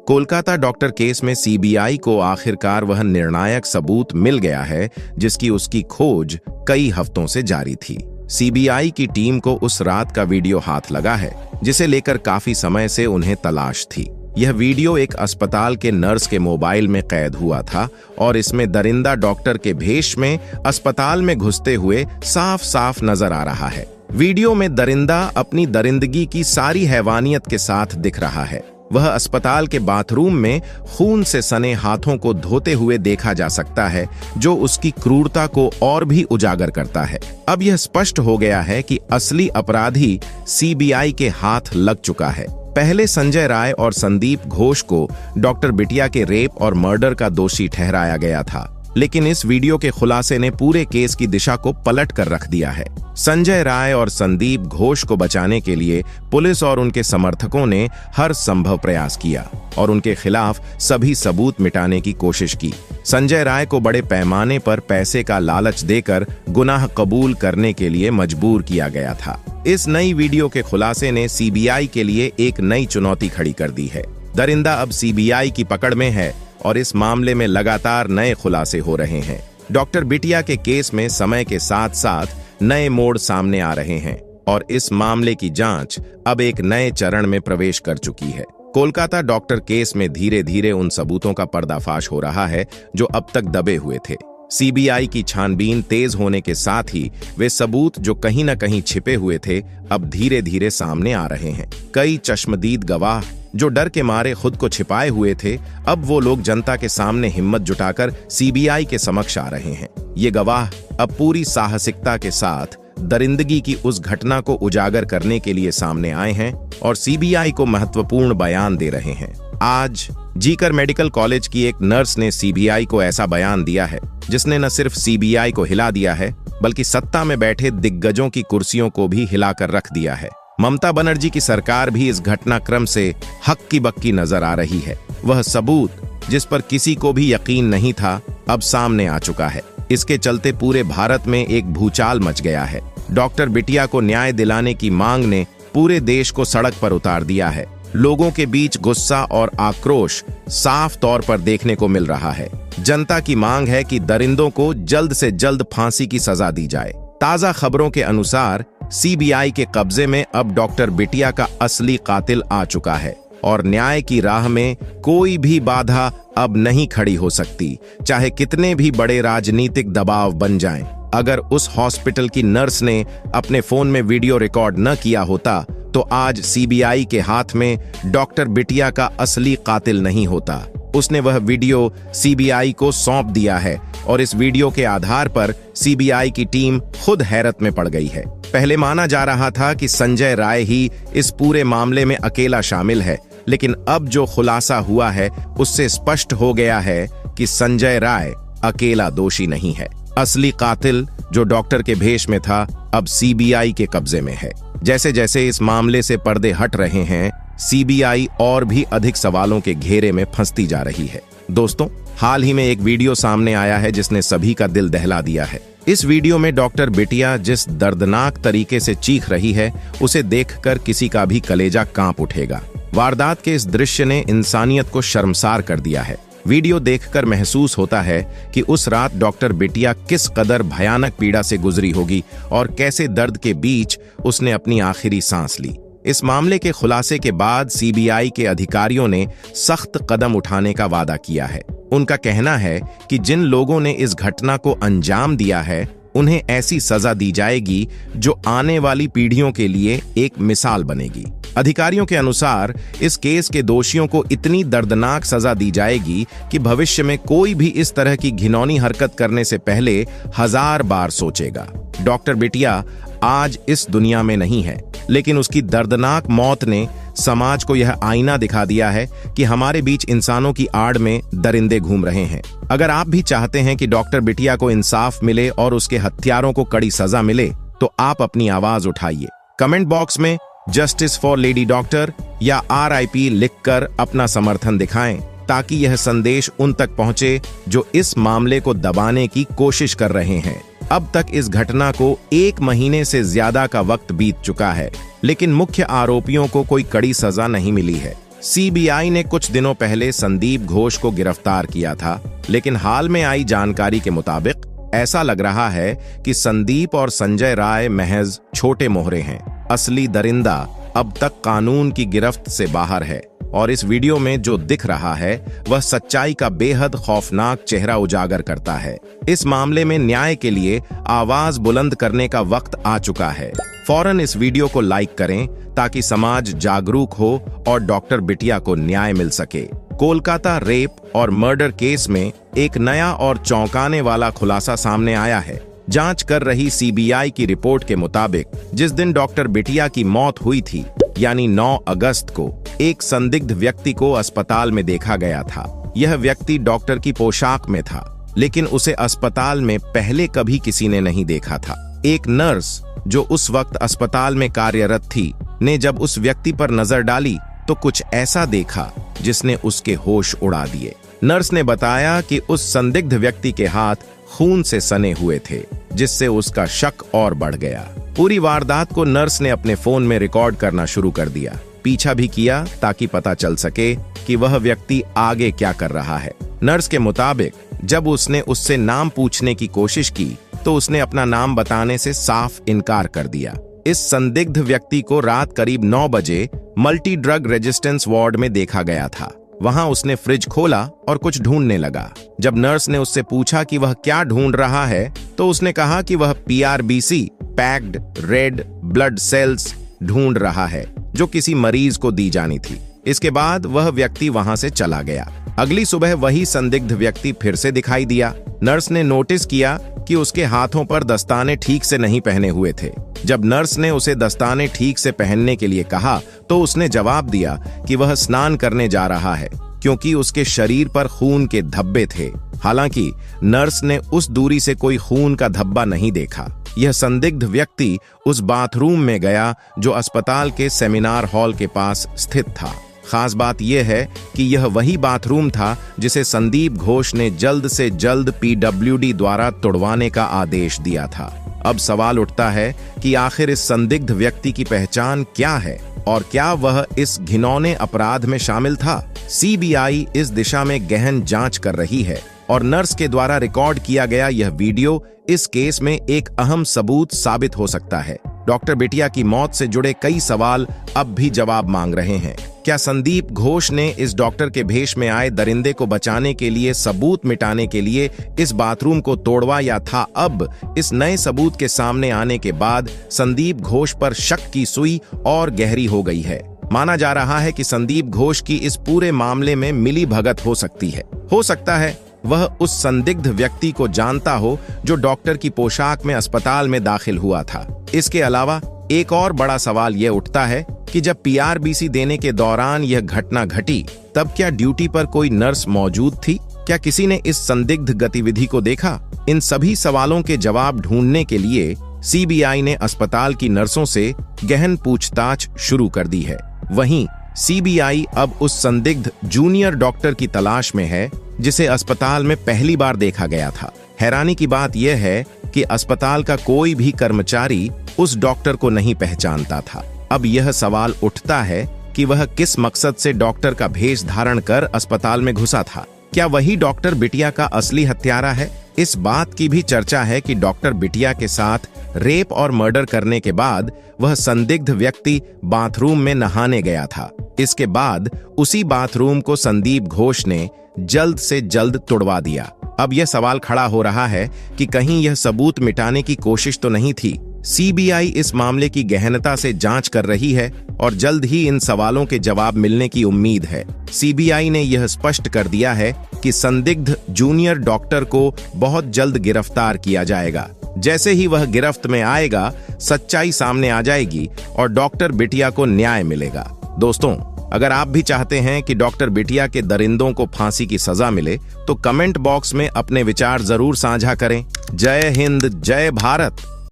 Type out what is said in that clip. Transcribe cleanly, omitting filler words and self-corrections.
Kolkata doctor case में CBI को आखिरकार वह निर्णायक सबूत मिल गया है जिसकी उसकी खोज कई हफ्तों से जारी थी। सीबीआई की टीम को उस रात का वीडियो हाथ लगा है जिसे लेकर काफी समय से उन्हें तलाश थी। यह वीडियो एक अस्पताल के नर्स के मोबाइल में कैद हुआ था और इसमें दरिंदा डॉक्टर के भेष में अस्पताल में घुसते हुए साफ साफ नजर आ रहा है। वीडियो में दरिंदा अपनी दरिंदगी की सारी हैवानियत के साथ दिख रहा है। वह अस्पताल के बाथरूम में खून से सने हाथों को धोते हुए देखा जा सकता है, जो उसकी क्रूरता को और भी उजागर करता है। अब यह स्पष्ट हो गया है कि असली अपराधी सीबीआई के हाथ लग चुका है। पहले संजय राय और संदीप घोष को डॉक्टर बिटिया के रेप और मर्डर का दोषी ठहराया गया था, लेकिन इस वीडियो के खुलासे ने पूरे केस की दिशा को पलट कर रख दिया है। संजय राय और संदीप घोष को बचाने के लिए पुलिस और उनके समर्थकों ने हर संभव प्रयास किया और उनके खिलाफ सभी सबूत मिटाने की कोशिश की। संजय राय को बड़े पैमाने पर पैसे का लालच देकर गुनाह कबूल करने के लिए मजबूर किया गया था। इस नई वीडियो के खुलासे ने सीबीआई के लिए एक नई चुनौती खड़ी कर दी है। दरिंदा अब सीबीआई की पकड़ में है और इस मामले में लगातार नए खुलासे हो रहे हैं। डॉक्टर बिटिया के केस में समय के साथ साथ नए मोड़ सामने आ रहे हैं और इस मामले की जांच अब एक नए चरण में प्रवेश कर चुकी है। कोलकाता डॉक्टर केस में धीरे धीरे उन सबूतों का पर्दाफाश हो रहा है जो अब तक दबे हुए थे। सीबीआई की छानबीन तेज होने के साथ ही वे सबूत जो कहीं न कहीं छिपे हुए थे अब धीरे धीरे सामने आ रहे हैं। कई चश्मदीद गवाह जो डर के मारे खुद को छिपाए हुए थे, अब वो लोग जनता के सामने हिम्मत जुटाकर सीबीआई के समक्ष आ रहे हैं। ये गवाह अब पूरी साहसिकता के साथ दरिंदगी की उस घटना को उजागर करने के लिए सामने आए हैं और सीबीआई को महत्वपूर्ण बयान दे रहे हैं। आज जीकर मेडिकल कॉलेज की एक नर्स ने सीबीआई को ऐसा बयान दिया है जिसने न सिर्फ सीबीआई को हिला दिया है बल्कि सत्ता में बैठे दिग्गजों की कुर्सियों को भी हिलाकर रख दिया है। ममता बनर्जी की सरकार भी इस घटनाक्रम से हक्की बक्की नजर आ रही है। वह सबूत जिस पर किसी को भी यकीन नहीं था अब सामने आ चुका है। इसके चलते पूरे भारत में एक भूचाल मच गया है। डॉक्टर बिटिया को न्याय दिलाने की मांग ने पूरे देश को सड़क पर उतार दिया है। लोगों के बीच गुस्सा और आक्रोश साफ तौर पर देखने को मिल रहा है। जनता की मांग है कि दरिंदों को जल्द से जल्द फांसी की सजा दी जाए। ताजा खबरों के अनुसार सीबीआई के कब्जे में अब डॉक्टर बिटिया का असली कातिल आ चुका है और न्याय की राह में कोई भी बाधा अब नहीं खड़ी हो सकती, चाहे कितने भी बड़े राजनीतिक दबाव बन जाएं। अगर उस हॉस्पिटल की नर्स ने अपने फोन में वीडियो रिकॉर्ड न किया होता तो आज सीबीआई के हाथ में डॉक्टर बिटिया का असली कातिल नहीं होता। उसने वह वीडियो सीबीआई को सौंप दिया है और इस वीडियो के आधार पर सीबीआई की टीम खुद हैरत में पड़ गई है। पहले माना जा रहा था कि संजय राय ही इस पूरे मामले में अकेला शामिल है, लेकिन अब जो खुलासा हुआ है उससे स्पष्ट हो गया है कि संजय राय अकेला दोषी नहीं है। असली कातिल जो डॉक्टर के भेष में था अब सीबीआई के कब्जे में है। जैसे जैसे इस मामले से पर्दे हट रहे हैं, सीबीआई और भी अधिक सवालों के घेरे में फंसती जा रही है। दोस्तों, हाल ही में एक वीडियो सामने आया है जिसने सभी का दिल दहला दिया है। इस वीडियो में डॉक्टर बिटिया जिस दर्दनाक तरीके से चीख रही है उसे देखकर किसी का भी कलेजा कांप उठेगा। वारदात के इस दृश्य ने इंसानियत को शर्मसार कर दिया है। वीडियो देखकर महसूस होता है कि उस रात डॉक्टर बिटिया किस कदर भयानक पीड़ा से गुजरी होगी और कैसे दर्द के बीच उसने अपनी आखिरी सांस ली। इस मामले के खुलासे के बाद सीबीआई के अधिकारियों ने सख्त कदम उठाने का वादा किया है। उनका कहना है कि जिन लोगों ने इस घटना को अंजाम दिया है उन्हें ऐसी सजा दी जाएगी जो आने वाली पीढ़ियों के लिए एक मिसाल बनेगी। अधिकारियों के अनुसार इस केस के दोषियों को इतनी दर्दनाक सजा दी जाएगी कि भविष्य में कोई भी इस तरह की घिनौनी हरकत करने से पहले 1000 बार सोचेगा। डॉक्टर बिटिया आज इस दुनिया में नहीं है, लेकिन उसकी दर्दनाक मौत ने समाज को यह आईना दिखा दिया है कि हमारे बीच इंसानों की आड़ में दरिंदे घूम रहे हैं। अगर आप भी चाहते हैं कि डॉक्टर बिटिया को इंसाफ मिले और उसके हत्यारों को कड़ी सजा मिले, तो आप अपनी आवाज उठाइए। कमेंट बॉक्स में जस्टिस फॉर लेडी डॉक्टर या RIP लिखकर अपना समर्थन दिखाएं, ताकि यह संदेश उन तक पहुंचे जो इस मामले को दबाने की कोशिश कर रहे हैं। अब तक इस घटना को 1 महीने से ज्यादा का वक्त बीत चुका है, लेकिन मुख्य आरोपियों को कोई कड़ी सजा नहीं मिली है। सीबीआई ने कुछ दिनों पहले संदीप घोष को गिरफ्तार किया था, लेकिन हाल में आई जानकारी के मुताबिक ऐसा लग रहा है कि संदीप और संजय राय महज छोटे मोहरे हैं। असली दरिंदा अब तक कानून की गिरफ्त से बाहर है और इस वीडियो में जो दिख रहा है वह सच्चाई का बेहद खौफनाक चेहरा उजागर करता है। इस मामले में न्याय के लिए आवाज बुलंद करने का वक्त आ चुका है। फौरन इस वीडियो को लाइक करें ताकि समाज जागरूक हो और डॉक्टर बिटिया को न्याय मिल सके। कोलकाता रेप और मर्डर केस में एक नया और चौंकाने वाला खुलासा सामने आया है। जांच कर रही सीबीआई की रिपोर्ट के मुताबिक जिस दिन डॉक्टर बिटिया की मौत हुई थी, यानी 9 अगस्त को, एक संदिग्ध व्यक्ति को अस्पताल में देखा गया था। यह व्यक्ति डॉक्टर की पोशाक में था, लेकिन उसे अस्पताल में पहले कभी किसी ने नहीं देखा था। एक नर्स जो उस वक्त अस्पताल में कार्यरत थी ने जब उस व्यक्ति पर नजर डाली तो कुछ ऐसा देखा जिसने उसके होश उड़ा दिए। नर्स ने बताया कि उस संदिग्ध व्यक्ति के हाथ खून से सने हुए थे, जिससे उसका शक और बढ़ गया। पूरी वारदात को नर्स ने अपने फोन में रिकॉर्ड करना शुरू कर दिया। पीछा भी किया ताकि पता चल सके कि वह व्यक्ति आगे क्या कर रहा है। नर्स के मुताबिक जब उसने उससे नाम पूछने की कोशिश की तो उसने अपना नाम बताने से साफ इनकार कर दिया। इस संदिग्ध व्यक्ति को रात करीब 9 बजे मल्टी ड्रग रेजिस्टेंस वार्ड में देखा गया था। वहां उसने फ्रिज खोला और कुछ ढूंढने लगा। जब नर्स ने उससे पूछा कि वह क्या ढूंढ रहा है तो उसने कहा कि वह PRBC packed red blood cells ढूंढ रहा है, जो किसी मरीज को दी जानी थी। इसके बाद वह व्यक्ति वहां से चला गया। अगली सुबह वही संदिग्ध व्यक्ति फिर से दिखाई दिया। नर्स ने नोटिस किया कि उसके हाथों पर दस्ताने ठीक से नहीं पहने हुए थे। जब नर्स ने उसे दस्ताने ठीक से पहनने के लिए कहा तो उसने जवाब दिया कि वह स्नान करने जा रहा है, क्योंकि उसके शरीर पर खून के धब्बे थे। हालांकि नर्स ने उस दूरी से कोई खून का धब्बा नहीं देखा। यह संदिग्ध व्यक्ति उस बाथरूम में गया जो अस्पताल के सेमिनार हॉल के पास स्थित था। खास बात यह है कि यह वही बाथरूम था जिसे संदीप घोष ने जल्द से जल्द PWD द्वारा तोड़वाने का आदेश दिया था। अब सवाल उठता है कि आखिर इस संदिग्ध व्यक्ति की पहचान क्या है और क्या वह इस घिनौने अपराध में शामिल था। सीबीआई इस दिशा में गहन जांच कर रही है और नर्स के द्वारा रिकॉर्ड किया गया यह वीडियो इस केस में एक अहम सबूत साबित हो सकता है। डॉक्टर बिटिया की मौत से जुड़े कई सवाल अब भी जवाब मांग रहे हैं। क्या संदीप घोष ने इस डॉक्टर के भेष में आए दरिंदे को बचाने के लिए, सबूत मिटाने के लिए इस बाथरूम को तोड़वा, या था अब इस नए सबूत के सामने आने के बाद संदीप घोष पर शक की सुई और गहरी हो गई है। माना जा रहा है कि संदीप घोष की इस पूरे मामले में मिली भगत हो सकती है। हो सकता है वह उस संदिग्ध व्यक्ति को जानता हो जो डॉक्टर की पोशाक में अस्पताल में दाखिल हुआ था। इसके अलावा एक और बड़ा सवाल यह उठता है कि जब PRBC देने के दौरान यह घटना घटी तब क्या ड्यूटी पर कोई नर्स मौजूद थी? क्या किसी ने इस संदिग्ध गतिविधि को देखा? इन सभी सवालों के जवाब ढूंढने के लिए सीबीआई ने अस्पताल की नर्सों से गहन पूछताछ शुरू कर दी है। वहीं सीबीआई अब उस संदिग्ध जूनियर डॉक्टर की तलाश में है जिसे अस्पताल में पहली बार देखा गया था। हैरानी की बात यह है कि अस्पताल का कोई भी कर्मचारी उस डॉक्टर को नहीं पहचानता था। अब यह सवाल उठता है कि वह किस मकसद से डॉक्टर का भेष धारण कर अस्पताल में घुसा था। क्या वही डॉक्टर बिटिया का असली हत्यारा है? इस बात की भी चर्चा है कि डॉक्टर बिटिया के साथ रेप और मर्डर करने के बाद वह संदिग्ध व्यक्ति बाथरूम में नहाने गया था। इसके बाद उसी बाथरूम को संदीप घोष ने जल्द से जल्द तोड़वा दिया। अब यह सवाल खड़ा हो रहा है कि कहीं यह सबूत मिटाने की कोशिश तो नहीं थी। सीबीआई इस मामले की गहनता से जांच कर रही है और जल्द ही इन सवालों के जवाब मिलने की उम्मीद है। सीबीआई ने यह स्पष्ट कर दिया है कि संदिग्ध जूनियर डॉक्टर को बहुत जल्द गिरफ्तार किया जाएगा। जैसे ही वह गिरफ्त में आएगा, सच्चाई सामने आ जाएगी और डॉक्टर बिटिया को न्याय मिलेगा। दोस्तों, अगर आप भी चाहते हैं कि डॉक्टर बिटिया के दरिंदों को फांसी की सजा मिले तो कमेंट बॉक्स में अपने विचार जरूर साझा करें। जय हिंद, जय भारत।